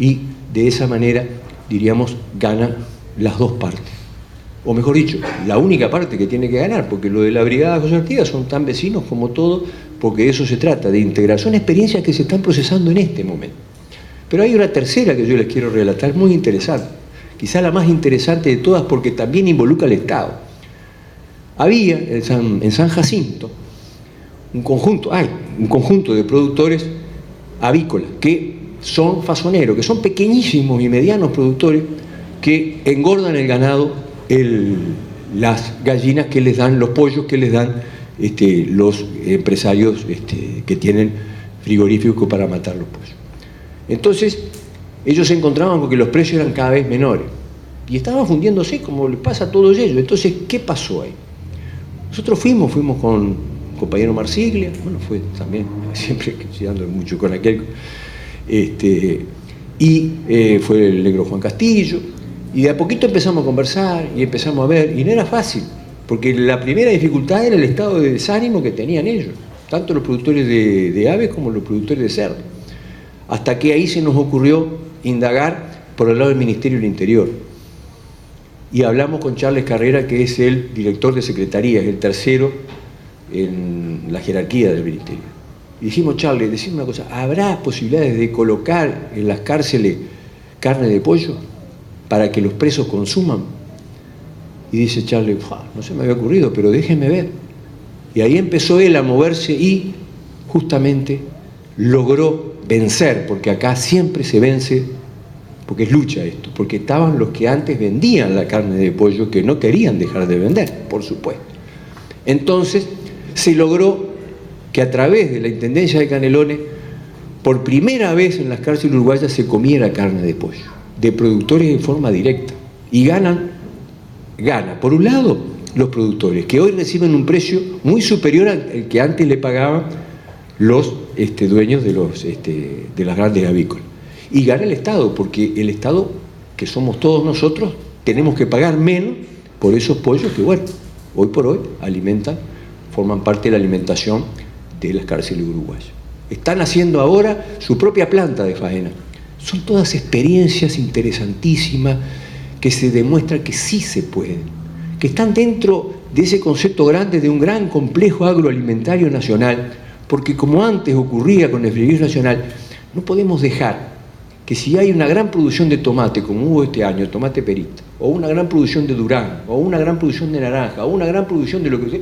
y de esa manera, diríamos, ganan las dos partes. O mejor dicho, la única parte que tiene que ganar, porque lo de la Brigada José Artigas son tan vecinos como todo, porque de eso se trata, de integrar. Son experiencias que se están procesando en este momento. Pero hay una tercera que yo les quiero relatar, muy interesante, quizá la más interesante de todas porque también involucra al Estado. Había en San Jacinto un conjunto de productores avícolas que son fasoneros, que son pequeñísimos y medianos productores que engordan el ganado, las gallinas que les dan, los pollos que les dan los empresarios que tienen frigoríficos para matar los pollos. Entonces, ellos se encontraban con que los precios eran cada vez menores y estaban fundiéndose como les pasa a todos ellos. Entonces, ¿qué pasó ahí? Nosotros fuimos con el compañero Marsiglia, bueno, fue también, siempre coincidiendo mucho con aquel, fue el negro Juan Castillo, y de a poquito empezamos a conversar y empezamos a ver, y no era fácil, porque la primera dificultad era el estado de desánimo que tenían ellos, tanto los productores de aves como los productores de cerdo. Hasta que ahí se nos ocurrió indagar por el lado del Ministerio del Interior. Y hablamos con Charles Carrera, que es el director de Secretaría, es el tercero en la jerarquía del Ministerio. Y dijimos, Charles, decime una cosa, ¿habrá posibilidades de colocar en las cárceles carne de pollo para que los presos consuman? Y dice Charles, no se me había ocurrido, pero déjenme ver. Y ahí empezó él a moverse y justamente logró vencer, porque acá siempre se vence, porque es lucha esto, porque estaban los que antes vendían la carne de pollo que no querían dejar de vender, por supuesto. Entonces se logró que a través de la Intendencia de Canelones, por primera vez en las cárceles uruguayas se comiera carne de pollo, de productores en forma directa. Y gana, por un lado, los productores, que hoy reciben un precio muy superior al que antes le pagaban los dueños de las grandes avícolas. Y gana el Estado, porque el Estado, que somos todos nosotros, tenemos que pagar menos por esos pollos que, bueno, hoy por hoy forman parte de la alimentación de las cárceles uruguayas. Están haciendo ahora su propia planta de faena. Son todas experiencias interesantísimas que se demuestran que sí se pueden, que están dentro de ese concepto grande de un gran complejo agroalimentario nacional, porque como antes ocurría con el frigorífico nacional, no podemos dejar que si hay una gran producción de tomate, como hubo este año, tomate perita, o una gran producción de durazno, o una gran producción de naranja, o una gran producción de lo que sea,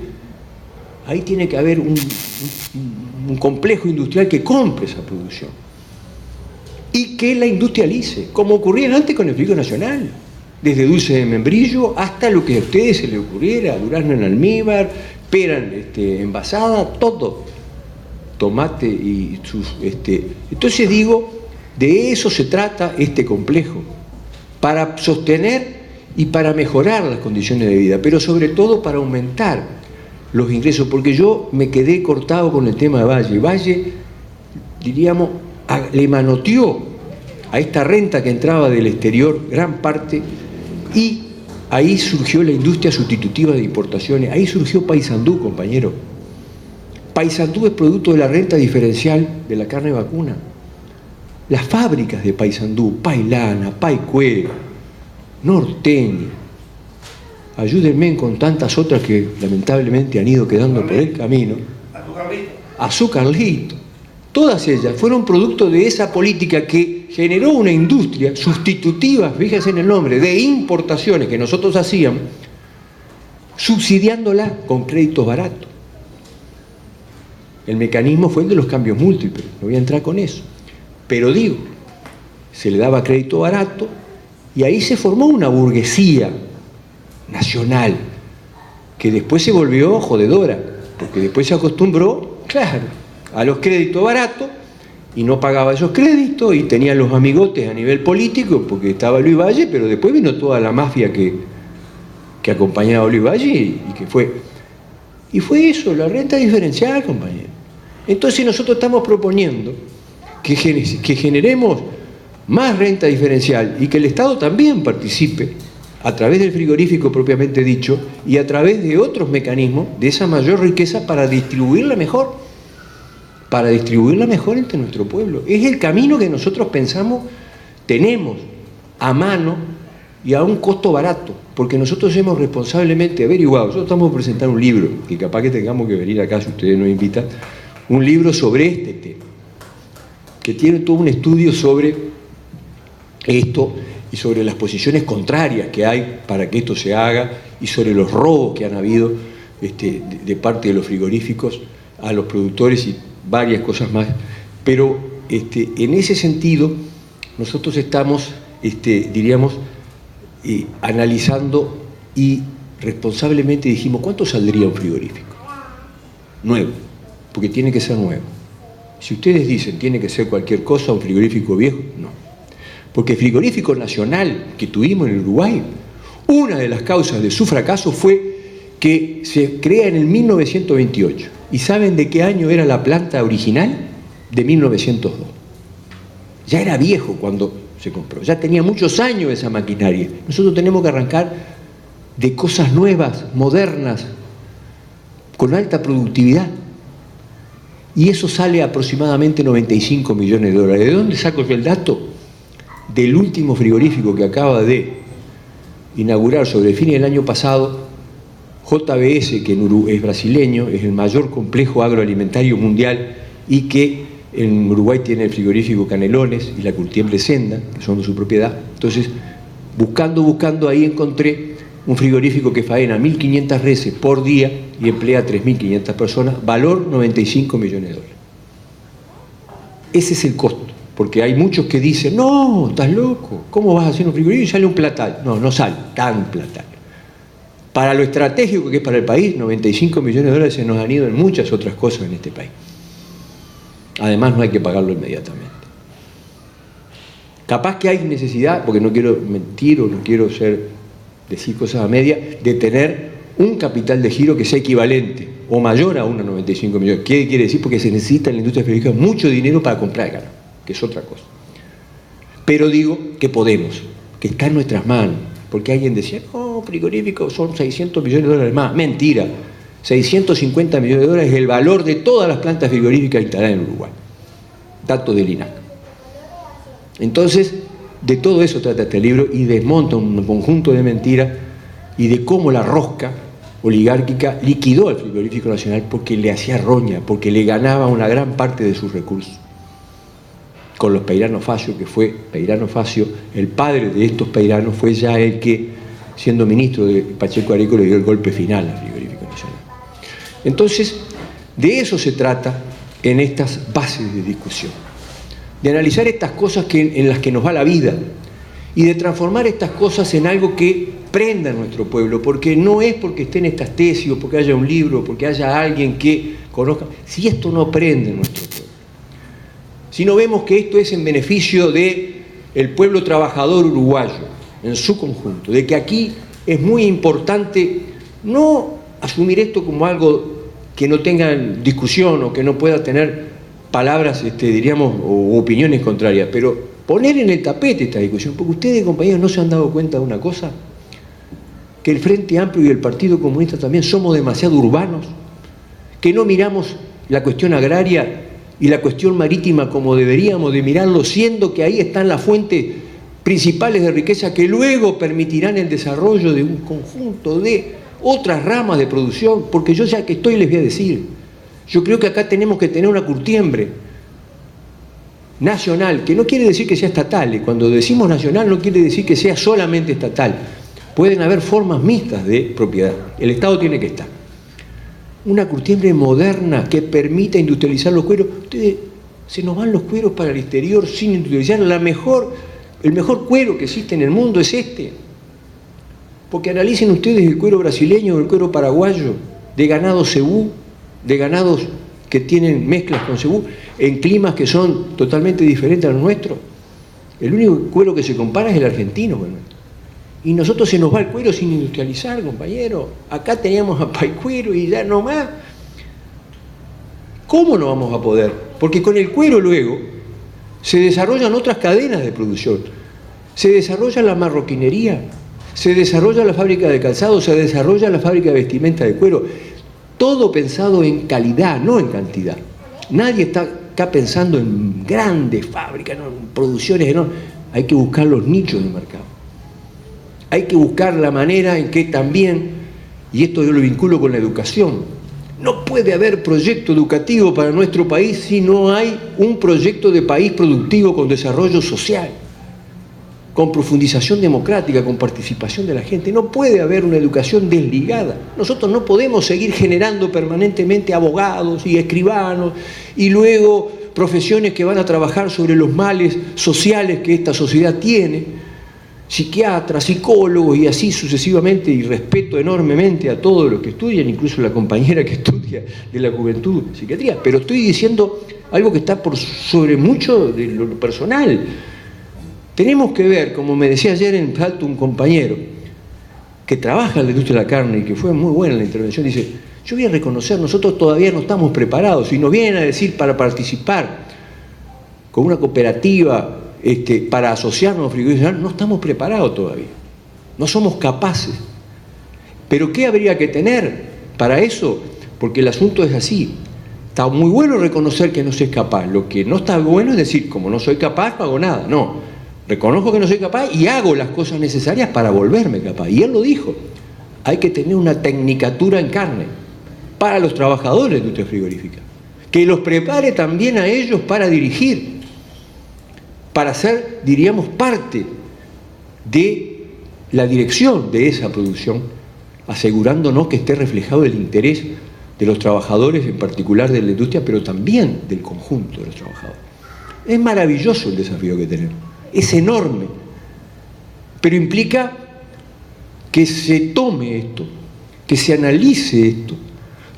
ahí tiene que haber un complejo industrial que compre esa producción y que la industrialice, como ocurría antes con el frigorífico nacional, desde dulce de membrillo hasta lo que a ustedes se les ocurriera, durazno en almíbar, pera envasada, todo, tomate y sus... Entonces digo, de eso se trata este complejo, para sostener y para mejorar las condiciones de vida, pero sobre todo para aumentar los ingresos, porque yo me quedé cortado con el tema de Valle. Valle, diríamos, le manoteó a esta renta que entraba del exterior gran parte, y ahí surgió la industria sustitutiva de importaciones, ahí surgió Paysandú, compañero. Paysandú es producto de la renta diferencial de la carne vacuna. Las fábricas de Paysandú, Pailana, Paicué, Norteña, ayúdenme con tantas otras que lamentablemente han ido quedando por el camino. Azucarlito. Todas ellas fueron producto de esa política que generó una industria sustitutiva, fíjense en el nombre, de importaciones que nosotros hacíamos, subsidiándola con créditos baratos. El mecanismo fue el de los cambios múltiples, no voy a entrar con eso. Pero digo, se le daba crédito barato y ahí se formó una burguesía nacional que después se volvió jodedora, porque después se acostumbró, claro, a los créditos baratos y no pagaba esos créditos y tenía los amigotes a nivel político porque estaba Luis Valle, pero después vino toda la mafia que acompañaba a Luis Valle y que fue. Y fue eso, la renta diferencial, compañero. Entonces nosotros estamos proponiendo que generemos más renta diferencial y que el Estado también participe a través del frigorífico propiamente dicho y a través de otros mecanismos de esa mayor riqueza para distribuirla mejor entre nuestro pueblo. Es el camino que nosotros pensamos tenemos a mano y a un costo barato, porque nosotros hemos responsablemente averiguado. Nosotros estamos por presentar un libro, que capaz que tengamos que venir acá si ustedes nos invitan, un libro sobre este tema, que tiene todo un estudio sobre esto y sobre las posiciones contrarias que hay para que esto se haga y sobre los robos que han habido de parte de los frigoríficos a los productores y varias cosas más. Pero en ese sentido nosotros estamos, diríamos, analizando y responsablemente dijimos, ¿cuánto saldría un frigorífico? Nuevo, porque tiene que ser nuevo. Si ustedes dicen tiene que ser cualquier cosa, un frigorífico viejo, no. Porque el frigorífico nacional que tuvimos en el Uruguay, una de las causas de su fracaso fue que se crea en el 1928. ¿Y saben de qué año era la planta original? De 1902. Ya era viejo cuando se compró, ya tenía muchos años esa maquinaria. Nosotros tenemos que arrancar de cosas nuevas, modernas, con alta productividad. Y eso sale aproximadamente 95 millones de dólares. ¿De dónde saco yo el dato? Del último frigorífico que acaba de inaugurar sobre fines del año pasado, JBS, que es brasileño, es el mayor complejo agroalimentario mundial y que en Uruguay tiene el frigorífico Canelones y la Curtiembre Senda, que son de su propiedad. Entonces, buscando ahí encontré un frigorífico que faena 1.500 reses por día y emplea 3.500 personas, valor 95 millones de dólares. Ese es el costo, porque hay muchos que dicen, no, estás loco, ¿cómo vas a hacer un frigorífico y sale un platal? No, no sale tan platal. Para lo estratégico que es para el país, 95 millones de dólares se nos han ido en muchas otras cosas en este país. Además, no hay que pagarlo inmediatamente. Capaz que hay necesidad, porque no quiero mentir o no quiero decir cosas a media, de tener un capital de giro que sea equivalente o mayor a 1,95 millones. ¿Qué quiere decir? Porque se necesita en la industria frigorífica mucho dinero para comprar el ganado, que es otra cosa. Pero digo que podemos, que está en nuestras manos. Porque alguien decía, no, frigoríficos son 600 millones de dólares más. Mentira. 650 millones de dólares es el valor de todas las plantas frigoríficas instaladas en Uruguay. Datos del INAC. Entonces, de todo eso trata este libro y desmonta un conjunto de mentiras y de cómo la rosca oligárquica liquidó al frigorífico nacional porque le hacía roña, porque le ganaba una gran parte de sus recursos. Con los Peirano Facio, que fue Peirano Facio, el padre de estos Peirano, fue ya el que, siendo ministro de Pacheco Areco, le dio el golpe final al frigorífico nacional. Entonces, de eso se trata en estas bases de discusión, de analizar estas cosas en las que nos va la vida y de transformar estas cosas en algo que prenda a nuestro pueblo, porque no es porque estén estas tesis o porque haya un libro o porque haya alguien que conozca, si esto no prende a nuestro pueblo, si no vemos que esto es en beneficio del pueblo trabajador uruguayo en su conjunto, de que aquí es muy importante no asumir esto como algo que no tenga discusión o que no pueda tener palabras, diríamos, o opiniones contrarias, pero poner en el tapete esta discusión, porque ustedes, compañeros, no se han dado cuenta de una cosa, que el Frente Amplio y el Partido Comunista también somos demasiado urbanos, que no miramos la cuestión agraria y la cuestión marítima como deberíamos de mirarlo, siendo que ahí están las fuentes principales de riqueza que luego permitirán el desarrollo de un conjunto de otras ramas de producción, porque yo ya que estoy les voy a decir, yo creo que acá tenemos que tener una curtiembre nacional, que no quiere decir que sea estatal, y cuando decimos nacional no quiere decir que sea solamente estatal, pueden haber formas mixtas de propiedad, el Estado tiene que estar. Una curtiembre moderna que permita industrializar los cueros. Ustedes, se nos van los cueros para el exterior sin industrializar. El mejor cuero que existe en el mundo es este. Porque analicen ustedes el cuero brasileño o el cuero paraguayo, de ganado cebú, de ganados que tienen mezclas con cebú, en climas que son totalmente diferentes a los nuestros. El único cuero que se compara es el argentino, bueno. Y nosotros se nos va el cuero sin industrializar, compañero. Acá teníamos a Paicuero y ya no más. ¿Cómo no vamos a poder? Porque con el cuero luego se desarrollan otras cadenas de producción. Se desarrolla la marroquinería, se desarrolla la fábrica de calzado, se desarrolla la fábrica de vestimenta de cuero. Todo pensado en calidad, no en cantidad. Nadie está acá pensando en grandes fábricas, ¿no? En producciones enormes. hay que buscar los nichos de mercado. Hay que buscar la manera en que también, y esto yo lo vinculo con la educación, no puede haber proyecto educativo para nuestro país si no hay un proyecto de país productivo con desarrollo social, con profundización democrática, con participación de la gente. No puede haber una educación desligada. Nosotros no podemos seguir generando permanentemente abogados y escribanos y luego profesiones que van a trabajar sobre los males sociales que esta sociedad tiene, psiquiatras, psicólogos y así sucesivamente, y respeto enormemente a todos los que estudian, incluso la compañera que estudia de la juventud psiquiatría, pero estoy diciendo algo que está por sobre mucho de lo personal. Tenemos que ver, como me decía ayer en Salto un compañero que trabaja en la industria de la carne y que fue muy buena en la intervención, dice, yo voy a reconocer, nosotros todavía no estamos preparados, y nos vienen a decir para participar con una cooperativa, para asociarnos a frigoríficos, no estamos preparados todavía, no somos capaces. Pero ¿qué habría que tener para eso? Porque el asunto es así. Está muy bueno reconocer que no se es capaz. Lo que no está bueno es decir, como no soy capaz, no hago nada. No, reconozco que no soy capaz y hago las cosas necesarias para volverme capaz. Y él lo dijo, hay que tener una tecnicatura en carne para los trabajadores de la industria frigorífica, que los prepare también a ellos para dirigir, para ser, diríamos, parte de la dirección de esa producción, asegurándonos que esté reflejado el interés de los trabajadores, en particular de la industria, pero también del conjunto de los trabajadores. Es maravilloso el desafío que tenemos, es enorme, pero implica que se tome esto, que se analice esto,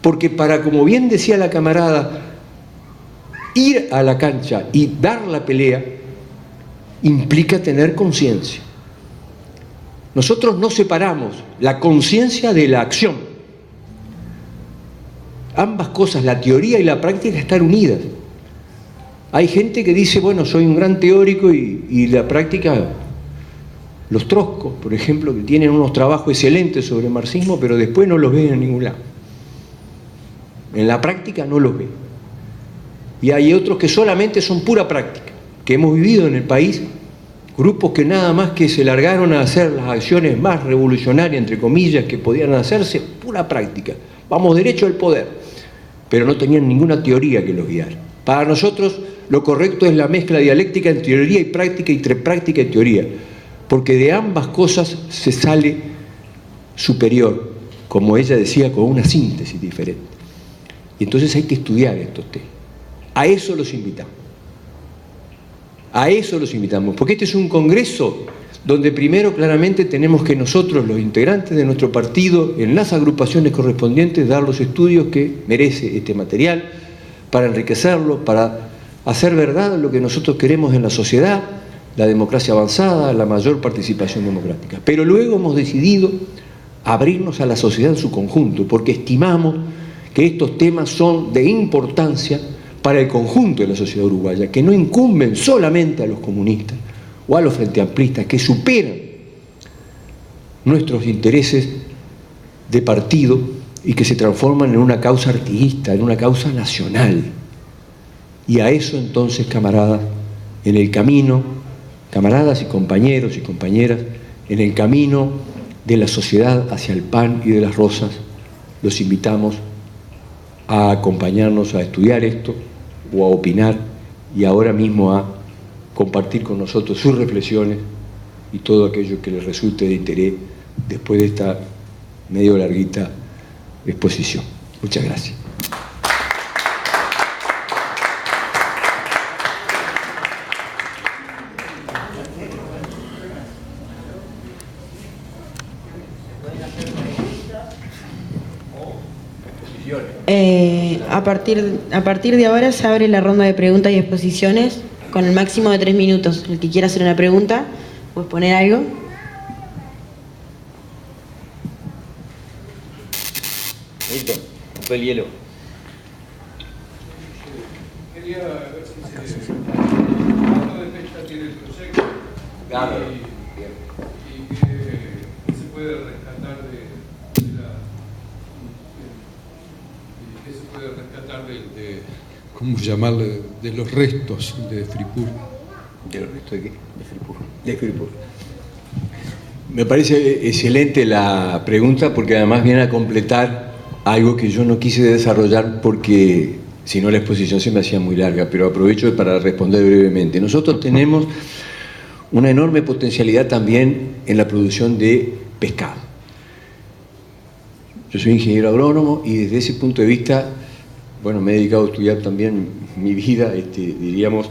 porque para, como bien decía la camarada, ir a la cancha y dar la pelea implica tener conciencia. Nosotros no separamos la conciencia de la acción. Ambas cosas, la teoría y la práctica, están unidas. Hay gente que dice, bueno, soy un gran teórico y la práctica, los troscos, por ejemplo, que tienen unos trabajos excelentes sobre marxismo, pero después no los ven en ningún lado. En la práctica no los ven. Y hay otros que solamente son pura práctica, que hemos vivido en el país, grupos que nada más que se largaron a hacer las acciones más revolucionarias, entre comillas, que podían hacerse, pura práctica. Vamos derecho al poder, pero no tenían ninguna teoría que los guiara. Para nosotros lo correcto es la mezcla dialéctica entre teoría y práctica, entre práctica y teoría, porque de ambas cosas se sale superior, como ella decía, con una síntesis diferente. Y entonces hay que estudiar estos temas. A eso los invitamos. A eso los invitamos, porque este es un congreso donde primero claramente tenemos que nosotros, los integrantes de nuestro partido, en las agrupaciones correspondientes, dar los estudios que merece este material para enriquecerlo, para hacer verdad lo que nosotros queremos en la sociedad, la democracia avanzada, la mayor participación democrática. Pero luego hemos decidido abrirnos a la sociedad en su conjunto, porque estimamos que estos temas son de importancia para el conjunto de la sociedad uruguaya, que no incumben solamente a los comunistas o a los frenteamplistas, que superan nuestros intereses de partido y que se transforman en una causa artiguista, en una causa nacional. Y a eso entonces, camaradas, en el camino, camaradas y compañeros y compañeras, en el camino de la sociedad hacia el pan y de las rosas, los invitamos a acompañarnos a estudiar esto, o a opinar, y ahora mismo a compartir con nosotros sus reflexiones y todo aquello que les resulte de interés después de esta medio larguita exposición. Muchas gracias. A partir de ahora se abre la ronda de preguntas y exposiciones con el máximo de 3 minutos. El que quiera hacer una pregunta, ¿puedes poner algo? Listo, fue el hielo. Quería ver si cuánto de fecha tiene el proyecto y qué se puede rescatar ¿cómo llamarle? De los restos de Fripur. ¿Del resto de qué? De Friburgo. Me parece excelente la pregunta porque además viene a completar algo que yo no quise desarrollar porque si no la exposición se me hacía muy larga, pero aprovecho para responder brevemente. Nosotros tenemos una enorme potencialidad también en la producción de pescado. Yo soy ingeniero agrónomo y desde ese punto de vista, bueno, me he dedicado a estudiar también mi vida, diríamos,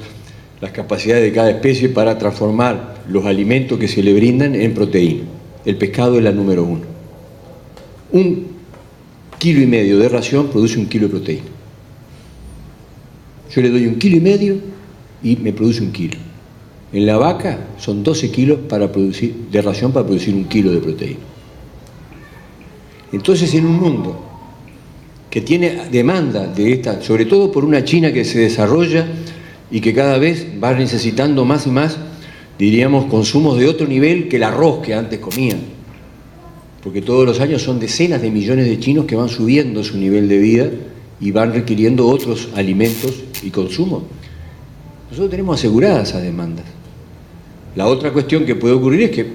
las capacidades de cada especie para transformar los alimentos que se le brindan en proteína. El pescado es la número 1. 1,5 kilos de ración produce 1 kilo de proteína. Yo le doy 1,5 kilos y me produce 1 kilo. En la vaca son 12 kilos de ración para producir 1 kilo de proteína. Entonces, en un mundo que tiene demanda de esta, sobre todo por una China que se desarrolla y que cada vez va necesitando más y más, diríamos, consumos de otro nivel que el arroz que antes comían. Porque todos los años son decenas de millones de chinos que van subiendo su nivel de vida y van requiriendo otros alimentos y consumos. Nosotros tenemos aseguradas esas demandas. La otra cuestión que puede ocurrir es que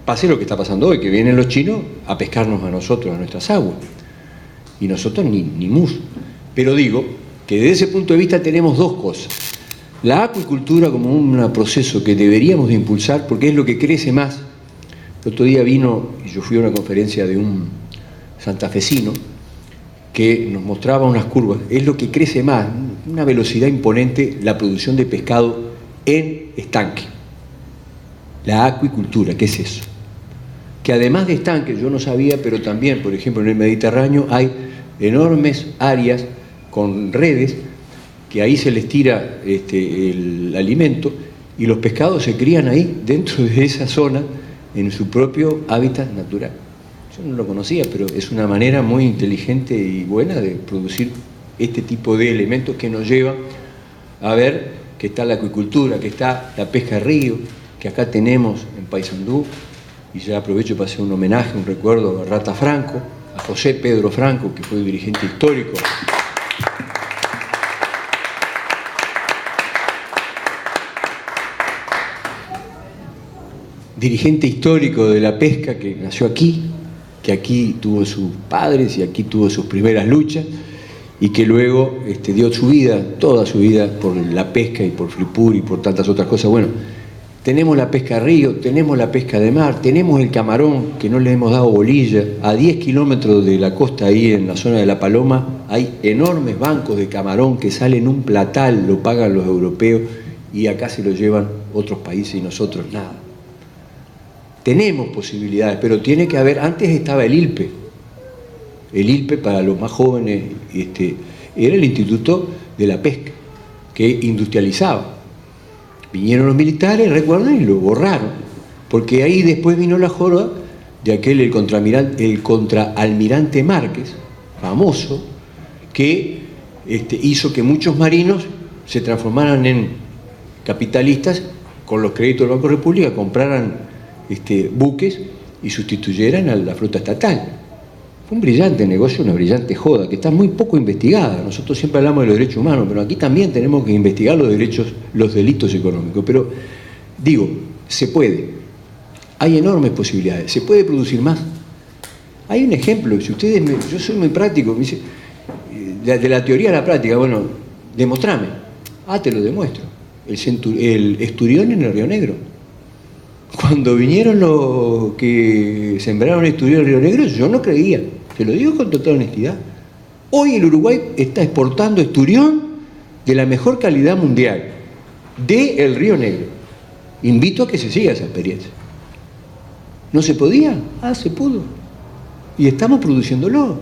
pase lo que está pasando hoy, que vienen los chinos a pescarnos a nosotros, a nuestras aguas. Y nosotros ni mus. Pero digo que desde ese punto de vista tenemos dos cosas. La acuicultura como un proceso que deberíamos de impulsar porque es lo que crece más. El otro día vino, y yo fui a una conferencia de un santafesino que nos mostraba unas curvas, es lo que crece más, una velocidad imponente, la producción de pescado en estanque. La acuicultura, ¿qué es eso? Que además de estanques, yo no sabía, pero también, por ejemplo, en el Mediterráneo hay enormes áreas con redes que ahí se les tira el alimento y los pescados se crían ahí, dentro de esa zona, en su propio hábitat natural. Yo no lo conocía, pero es una manera muy inteligente y buena de producir este tipo de elementos que nos llevan a ver que está la acuicultura, que está la pesca de río, que acá tenemos en Paysandú, y ya aprovecho para hacer un homenaje, un recuerdo a Rata Franco, a José Pedro Franco, que fue un dirigente histórico. Dirigente histórico de la pesca que nació aquí, que aquí tuvo sus padres y aquí tuvo sus primeras luchas y que luego dio su vida, toda su vida, por la pesca y por Fripur y por tantas otras cosas. Bueno, tenemos la pesca de río, tenemos la pesca de mar, tenemos el camarón que no le hemos dado bolilla. A 10 kilómetros de la costa, ahí en la zona de La Paloma, hay enormes bancos de camarón que salen un platal, lo pagan los europeos y acá se lo llevan otros países y nosotros nada. Tenemos posibilidades, pero tiene que haber, antes estaba el ILPE. El ILPE, para los más jóvenes, era el Instituto de la Pesca, que industrializaba. Vinieron los militares, recuerdan, y lo borraron, porque ahí después vino la joda de aquel, el contraalmirante Márquez, famoso, que hizo que muchos marinos se transformaran en capitalistas, con los créditos del Banco República, compraran buques y sustituyeran a la flota estatal. Fue un brillante negocio, una brillante joda, que está muy poco investigada. Nosotros siempre hablamos de los derechos humanos, pero aquí también tenemos que investigar los delitos económicos. Pero digo, se puede. Hay enormes posibilidades. Se puede producir más. Hay un ejemplo, si ustedes yo soy muy práctico, me dice, de la teoría a la práctica, bueno, demostrame. Te lo demuestro. El esturión en el Río Negro. Cuando vinieron los que sembraron esturión en el Río Negro, yo no creía, se lo digo con total honestidad. Hoy el Uruguay está exportando esturión de la mejor calidad mundial, del Río Negro. Invito a que se siga esa experiencia. ¿No se podía? Se pudo. Y estamos produciéndolo.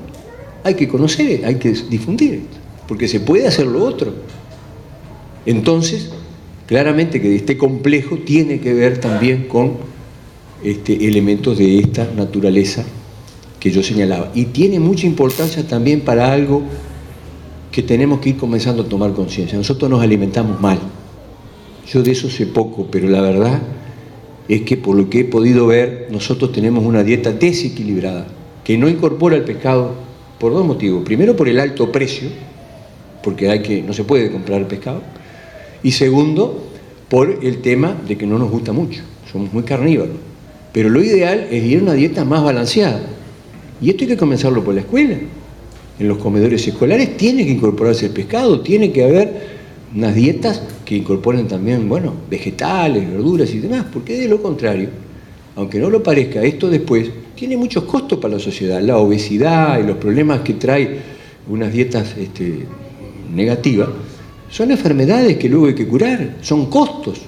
Hay que conocer, hay que difundir esto, porque se puede hacer lo otro. Entonces, claramente que este complejo tiene que ver también con elementos de esta naturaleza que yo señalaba. Y tiene mucha importancia también para algo que tenemos que ir comenzando a tomar conciencia. Nosotros nos alimentamos mal. Yo de eso sé poco, pero la verdad es que por lo que he podido ver, nosotros tenemos una dieta desequilibrada, que no incorpora el pescado por dos motivos. Primero, por el alto precio, porque no se puede comprar el pescado. Y segundo, por el tema de que no nos gusta mucho, somos muy carnívoros. Pero lo ideal es ir a una dieta más balanceada. Y esto hay que comenzarlo por la escuela. En los comedores escolares tiene que incorporarse el pescado, tiene que haber unas dietas que incorporen también, bueno, vegetales, verduras y demás, porque de lo contrario, aunque no lo parezca, esto después tiene muchos costos para la sociedad. La obesidad y los problemas que trae unas dietas negativas son enfermedades que luego hay que curar, son costos.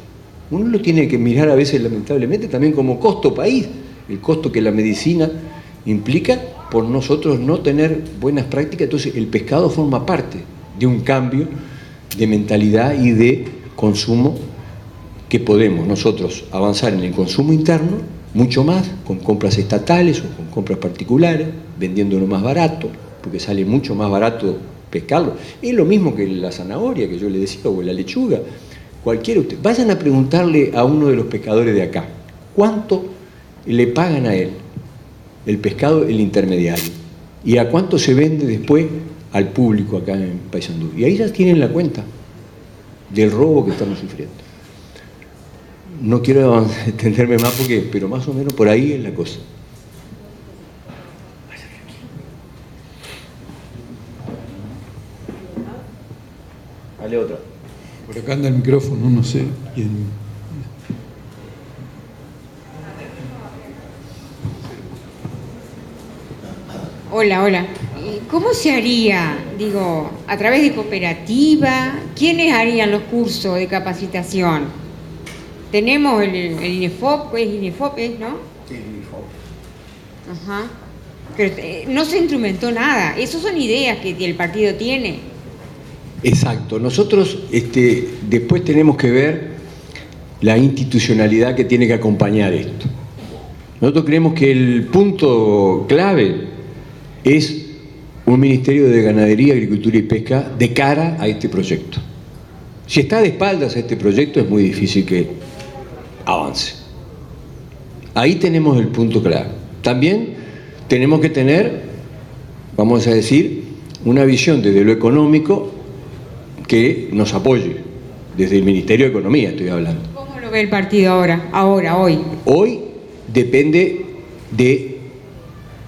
Uno lo tiene que mirar a veces, lamentablemente, también como costo país, el costo que la medicina implica por nosotros no tener buenas prácticas. Entonces el pescado forma parte de un cambio de mentalidad y de consumo que podemos nosotros avanzar en el consumo interno mucho más con compras estatales o con compras particulares, vendiéndolo más barato, porque sale mucho más barato pescarlo. Es lo mismo que la zanahoria que yo le decía, o la lechuga. Cualquiera usted. Vayan a preguntarle a uno de los pescadores de acá, ¿cuánto le pagan a él el pescado, el intermediario? ¿Y a cuánto se vende después al público acá en Paysandú? Y ahí ya tienen la cuenta del robo que estamos sufriendo. No quiero extenderme más pero más o menos por ahí es la cosa. Dale otra. Por acá anda el micrófono, no sé quién. Hola. ¿Cómo se haría, digo, a través de cooperativa? ¿Quiénes harían los cursos de capacitación? Tenemos el INEFOP, ¿es INEFOP, ¿no? Sí, INEFOP. Ajá. Pero no se instrumentó nada. Esas son ideas que el partido tiene. Exacto. Nosotros después tenemos que ver la institucionalidad que tiene que acompañar esto. Nosotros creemos que el punto clave es un Ministerio de Ganadería, Agricultura y Pesca de cara a este proyecto. Si está de espaldas a este proyecto es muy difícil que avance. Ahí tenemos el punto clave. También tenemos que tener, vamos a decir, una visión desde lo económico que nos apoye, desde el Ministerio de Economía estoy hablando. ¿Cómo lo ve el partido hoy? Hoy depende de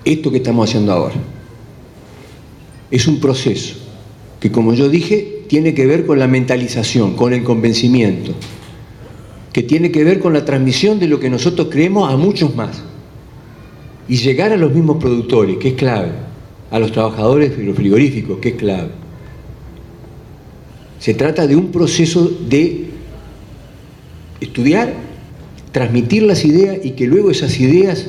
esto que estamos haciendo ahora. Es un proceso que, como yo dije, tiene que ver con la mentalización, con el convencimiento, que tiene que ver con la transmisión de lo que nosotros creemos a muchos más y llegar a los mismos productores, que es clave, a los trabajadores de los frigoríficos, que es clave. Se trata de un proceso de estudiar, transmitir las ideas y que luego esas ideas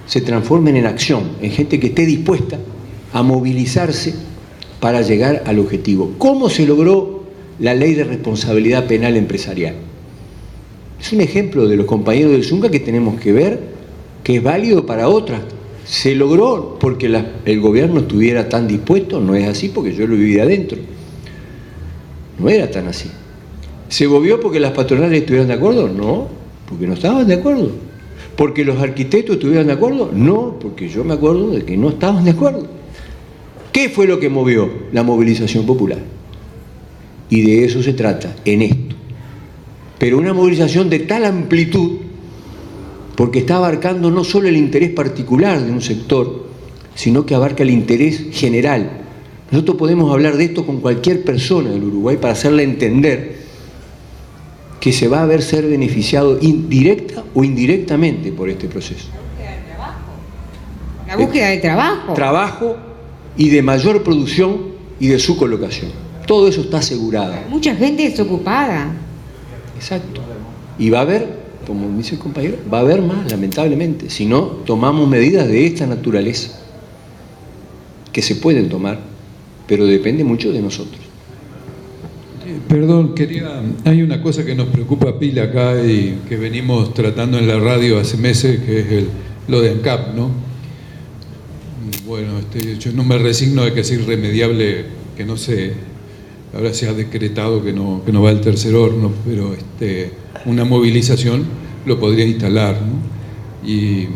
se transformen en acción, en gente que esté dispuesta a movilizarse para llegar al objetivo. ¿Cómo se logró la ley de responsabilidad penal empresarial? Es un ejemplo de los compañeros del Zunga que tenemos que ver que es válido para otras. ¿Se logró porque el gobierno estuviera tan dispuesto? No es así, porque yo lo viví adentro. No era tan así. ¿Se movió porque las patronales estuvieran de acuerdo? No, porque no estaban de acuerdo. ¿Porque los arquitectos estuvieran de acuerdo? No, porque yo me acuerdo de que no estaban de acuerdo. ¿Qué fue lo que movió? La movilización popular. Y de eso se trata en esto. Pero una movilización de tal amplitud, porque está abarcando no solo el interés particular de un sector, sino que abarca el interés general. Nosotros podemos hablar de esto con cualquier persona del Uruguay para hacerle entender que se va a ver ser beneficiado directa o indirectamente por este proceso. La búsqueda de trabajo. Trabajo y de mayor producción y de su colocación. Todo eso está asegurado. Mucha gente desocupada. Exacto. Y va a haber, como dice el compañero, va a haber más, lamentablemente, si no tomamos medidas de esta naturaleza, que se pueden tomar, pero depende mucho de nosotros. Perdón, hay una cosa que nos preocupa pila acá y que venimos tratando en la radio hace meses, que es lo de ANCAP, ¿no? Bueno, yo no me resigno de que es irremediable, que no sé, ahora se ha decretado que no va al tercer horno, pero una movilización lo podría instalar, ¿no? Y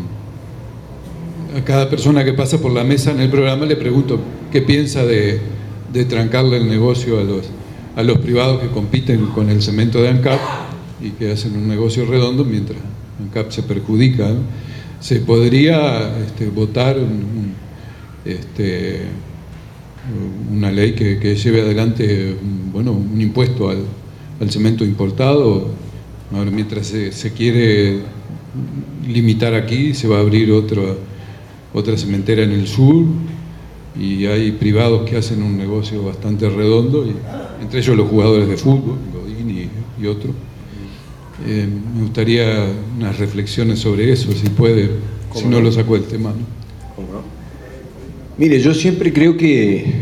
a cada persona que pasa por la mesa en el programa le pregunto qué piensa de trancarle el negocio a los privados que compiten con el cemento de ANCAP, y que hacen un negocio redondo mientras ANCAP se perjudica, ¿no? Se podría votar una ley que lleve adelante un impuesto al cemento importado. Ahora, mientras se quiere limitar aquí, se va a abrir otra cementera en el sur, y hay privados que hacen un negocio bastante redondo, y entre ellos los jugadores de fútbol, Godín y otros. Me gustaría unas reflexiones sobre eso, si puede, si no lo sacó el tema, ¿no? ¿Cómo no? Mire, yo siempre creo que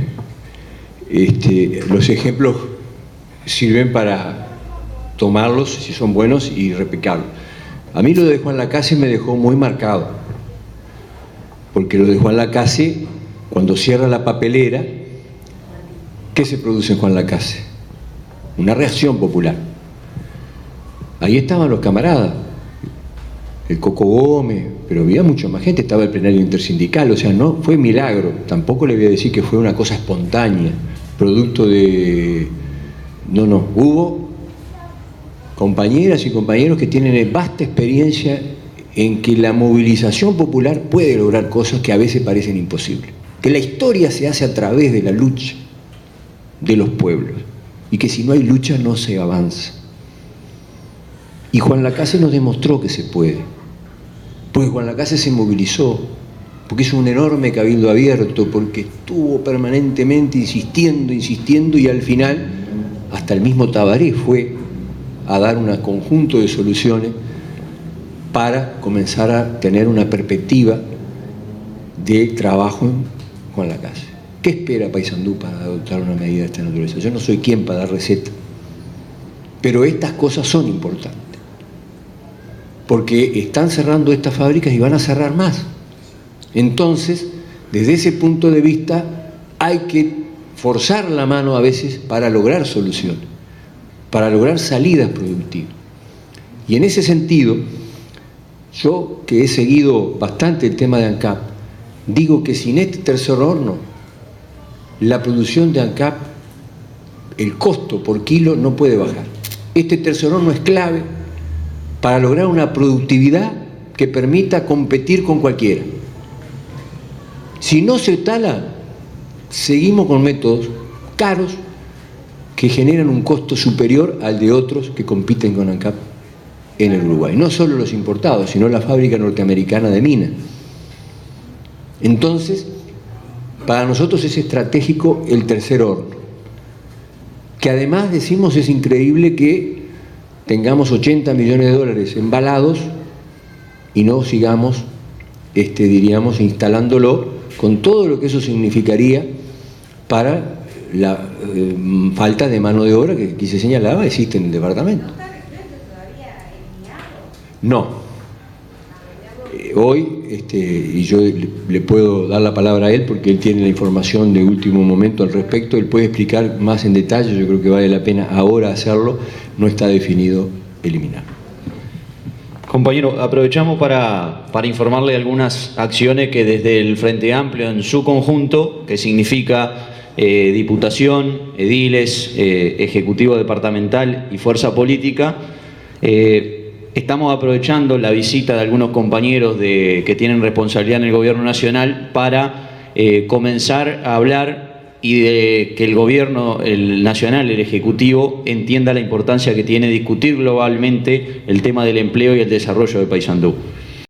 los ejemplos sirven para tomarlos, si son buenos, y replicarlos. A mí lo de Juan Lacase me dejó muy marcado, porque lo de Juan Lacase, cuando cierra la papelera, ¿qué se produce en Juan Lacase? Una reacción popular. Ahí estaban los camaradas, el Coco Gómez, pero había mucha más gente, estaba el plenario intersindical, o sea, no fue milagro, tampoco le voy a decir que fue una cosa espontánea, producto de... No, hubo compañeras y compañeros que tienen vasta experiencia en que la movilización popular puede lograr cosas que a veces parecen imposibles, que la historia se hace a través de la lucha de los pueblos, y que si no hay lucha no se avanza. Y Juan Lacase nos demostró que se puede, porque Juan Lacase se movilizó, porque hizo un enorme cabildo abierto, porque estuvo permanentemente insistiendo, y al final hasta el mismo Tabaré fue a dar un conjunto de soluciones para comenzar a tener una perspectiva de trabajo en Juan Lacase. ¿Qué espera Paysandú para adoptar una medida de esta naturaleza? Yo no soy quien para dar receta, pero estas cosas son importantes, porque están cerrando estas fábricas y van a cerrar más. Entonces, desde ese punto de vista, hay que forzar la mano a veces para lograr soluciones, para lograr salidas productivas. Y en ese sentido, yo que he seguido bastante el tema de ANCAP, digo que sin este tercer horno, la producción de ANCAP, el costo por kilo no puede bajar. Este tercer horno es clave para lograr una productividad que permita competir con cualquiera. Si no se tala, seguimos con métodos caros que generan un costo superior al de otros que compiten con ANCAP en el Uruguay. No solo los importados, sino la fábrica norteamericana de minas. Entonces, para nosotros es estratégico el tercer horno, que además decimos es increíble que tengamos 80 millones de dólares embalados y no sigamos, diríamos, instalándolo con todo lo que eso significaría para la falta de mano de obra que aquí se señalaba existe en el departamento. No. Hoy, y yo le puedo dar la palabra a él porque él tiene la información de último momento al respecto, él puede explicar más en detalle, yo creo que vale la pena ahora hacerlo, no está definido eliminar. Compañero, aprovechamos para informarle de algunas acciones que desde el Frente Amplio en su conjunto, que significa Diputación, Ediles, Ejecutivo Departamental y Fuerza Política, estamos aprovechando la visita de algunos compañeros que tienen responsabilidad en el Gobierno Nacional para comenzar a hablar y de que el Gobierno el nacional, el Ejecutivo, entienda la importancia que tiene discutir globalmente el tema del empleo y el desarrollo de Paysandú.